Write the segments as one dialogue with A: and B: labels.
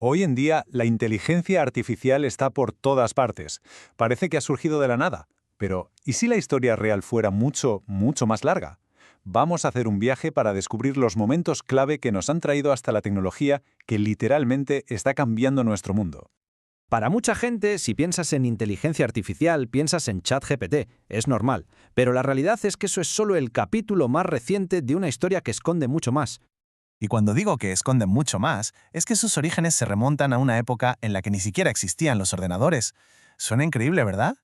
A: Hoy en día, la inteligencia artificial está por todas partes. Parece que ha surgido de la nada. Pero, ¿y si la historia real fuera mucho, mucho más larga? Vamos a hacer un viaje para descubrir los momentos clave que nos han traído hasta la tecnología que literalmente está cambiando nuestro mundo.
B: Para mucha gente, si piensas en inteligencia artificial, piensas en ChatGPT. Es normal. Pero la realidad es que eso es solo el capítulo más reciente de una historia que esconde mucho más.
C: Y cuando digo que esconden mucho más, es que sus orígenes se remontan a una época en la que ni siquiera existían los ordenadores. Suena increíble, ¿verdad?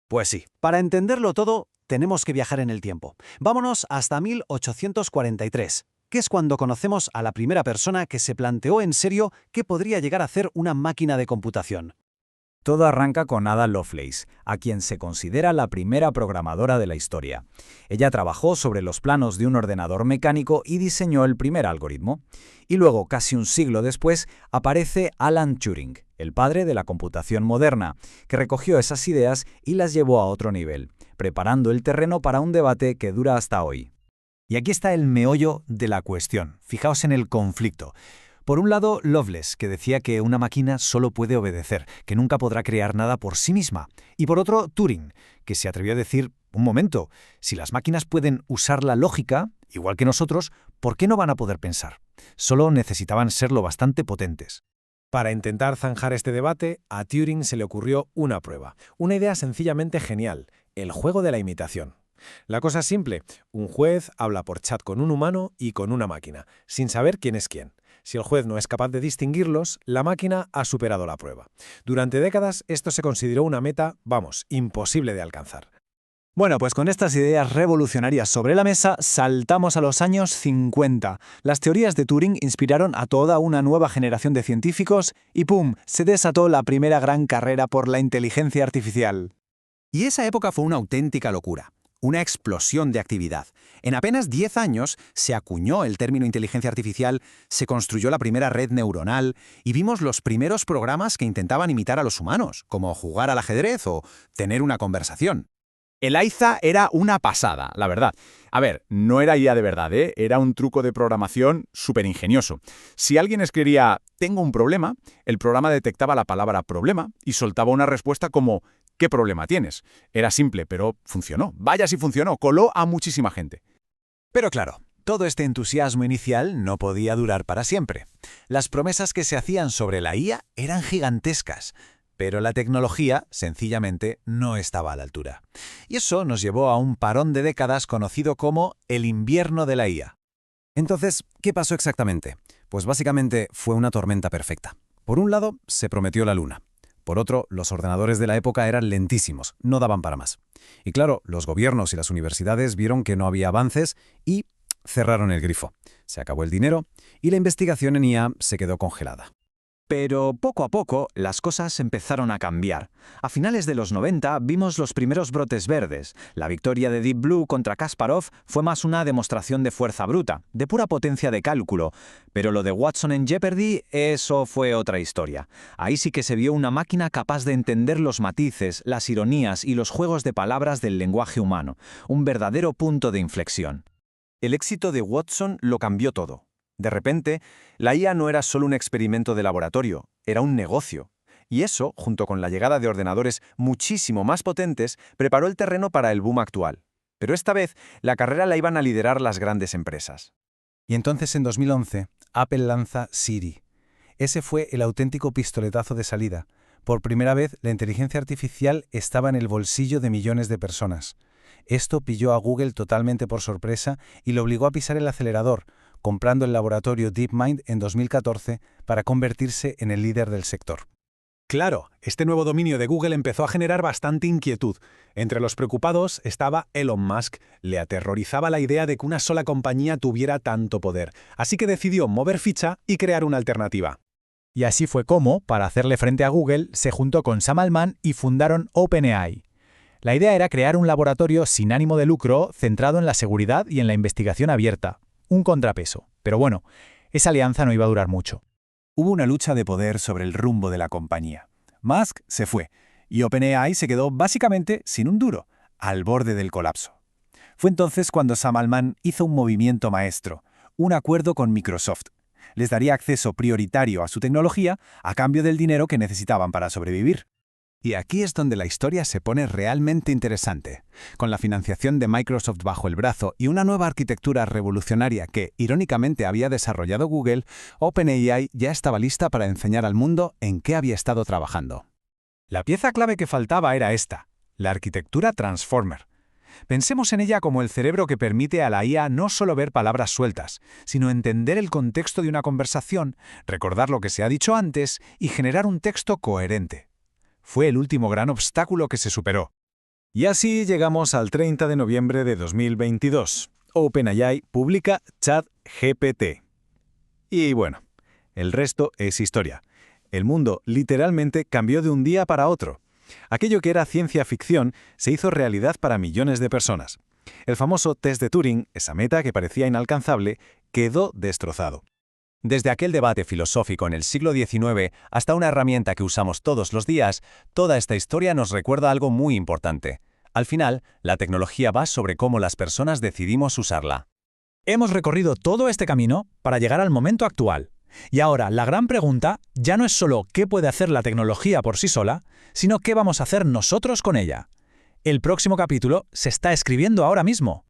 B: Pues sí. Para entenderlo todo, tenemos que viajar en el tiempo. Vámonos hasta 1843, que es cuando conocemos a la primera persona que se planteó en serio qué podría llegar a hacer una máquina de computación.
D: Todo arranca con Ada Lovelace, a quien se considera la primera programadora de la historia. Ella trabajó sobre los planos de un ordenador mecánico y diseñó el primer algoritmo. Y luego, casi un siglo después, aparece Alan Turing, el padre de la computación moderna, que recogió esas ideas y las llevó a otro nivel, preparando el terreno para un debate que dura hasta hoy.
C: Y aquí está el meollo de la cuestión. Fijaos en el conflicto. Por un lado, Lovelace, que decía que una máquina solo puede obedecer, que nunca podrá crear nada por sí misma. Y por otro, Turing, que se atrevió a decir, un momento, si las máquinas pueden usar la lógica, igual que nosotros, ¿por qué no van a poder pensar? Solo necesitaban serlo bastante potentes.
E: Para intentar zanjar este debate, a Turing se le ocurrió una prueba, una idea sencillamente genial, el juego de la imitación. La cosa es simple, un juez habla por chat con un humano y con una máquina, sin saber quién es quién. Si el juez no es capaz de distinguirlos, la máquina ha superado la prueba. Durante décadas esto se consideró una meta, imposible de alcanzar.
F: Bueno, pues con estas ideas revolucionarias sobre la mesa, saltamos a los años 50. Las teorías de Turing inspiraron a toda una nueva generación de científicos y ¡pum!, se desató la primera gran carrera por la inteligencia artificial.
B: Y esa época fue una auténtica locura. Una explosión de actividad. En apenas 10 años se acuñó el término inteligencia artificial, se construyó la primera red neuronal y vimos los primeros programas que intentaban imitar a los humanos, como jugar al ajedrez o tener una conversación.
D: El AIZA era una pasada, la verdad. A ver, no era IA de verdad, ¿eh? Era un truco de programación súper ingenioso. Si alguien escribía «tengo un problema», el programa detectaba la palabra «problema» y soltaba una respuesta como «¿qué problema tienes?». Era simple, pero funcionó. Vaya si funcionó, coló a muchísima gente.
F: Pero claro, todo este entusiasmo inicial no podía durar para siempre. Las promesas que se hacían sobre la IA eran gigantescas, pero la tecnología, sencillamente, no estaba a la altura. Y eso nos llevó a un parón de décadas conocido como el invierno de la IA.
C: Entonces, ¿qué pasó exactamente? Pues básicamente fue una tormenta perfecta. Por un lado, se prometió la luna. Por otro, los ordenadores de la época eran lentísimos, no daban para más. Y claro, los gobiernos y las universidades vieron que no había avances y cerraron el grifo. Se acabó el dinero y la investigación en IA se quedó congelada.
F: Pero poco a poco las cosas empezaron a cambiar. A finales de los 90 vimos los primeros brotes verdes. La victoria de Deep Blue contra Kasparov fue más una demostración de fuerza bruta, de pura potencia de cálculo. Pero lo de Watson en Jeopardy, eso fue otra historia. Ahí sí que se vio una máquina capaz de entender los matices, las ironías y los juegos de palabras del lenguaje humano. Un verdadero punto de inflexión.
A: El éxito de Watson lo cambió todo. De repente, la IA no era solo un experimento de laboratorio, era un negocio. Y eso, junto con la llegada de ordenadores muchísimo más potentes, preparó el terreno para el boom actual. Pero esta vez, la carrera la iban a liderar las grandes empresas.
C: Y entonces, en 2011, Apple lanza Siri. Ese fue el auténtico pistoletazo de salida. Por primera vez, la inteligencia artificial estaba en el bolsillo de millones de personas. Esto pilló a Google totalmente por sorpresa y lo obligó a pisar el acelerador, comprando el laboratorio DeepMind en 2014 para convertirse en el líder del sector.
E: Claro, este nuevo dominio de Google empezó a generar bastante inquietud. Entre los preocupados estaba Elon Musk. Le aterrorizaba la idea de que una sola compañía tuviera tanto poder, así que decidió mover ficha y crear una alternativa.
F: Y así fue como, para hacerle frente a Google, se juntó con Sam Altman y fundaron OpenAI. La idea era crear un laboratorio sin ánimo de lucro centrado en la seguridad y en la investigación abierta. Un contrapeso. Pero bueno, esa alianza no iba a durar mucho.
C: Hubo una lucha de poder sobre el rumbo de la compañía. Musk se fue y OpenAI se quedó básicamente sin un duro, al borde del colapso. Fue entonces cuando Sam Altman hizo un movimiento maestro, un acuerdo con Microsoft.
B: Les daría acceso prioritario a su tecnología a cambio del dinero que necesitaban para sobrevivir. Y aquí es donde la historia se pone realmente interesante. Con la financiación de Microsoft bajo el brazo y una nueva arquitectura revolucionaria que, irónicamente, había desarrollado Google, OpenAI ya estaba lista para enseñar al mundo en qué había estado trabajando.
C: La pieza clave que faltaba era esta, la arquitectura Transformer. Pensemos en ella como el cerebro que permite a la IA no solo ver palabras sueltas, sino entender el contexto de una conversación, recordar lo que se ha dicho antes y generar un texto coherente. Fue el último gran obstáculo que se superó. Y así llegamos al 30 de noviembre de 2022. OpenAI publica ChatGPT. Y bueno, el resto es historia. El mundo literalmente cambió de un día para otro. Aquello que era ciencia ficción se hizo realidad para millones de personas. El famoso test de Turing, esa meta que parecía inalcanzable, quedó destrozado. Desde aquel debate filosófico en el siglo XIX hasta una herramienta que usamos todos los días, toda esta historia nos recuerda algo muy importante. Al final, la tecnología va sobre cómo las personas decidimos usarla.
D: Hemos recorrido todo este camino para llegar al momento actual. Y ahora, la gran pregunta ya no es solo qué puede hacer la tecnología por sí sola, sino qué vamos a hacer nosotros con ella. El próximo capítulo se está escribiendo ahora mismo.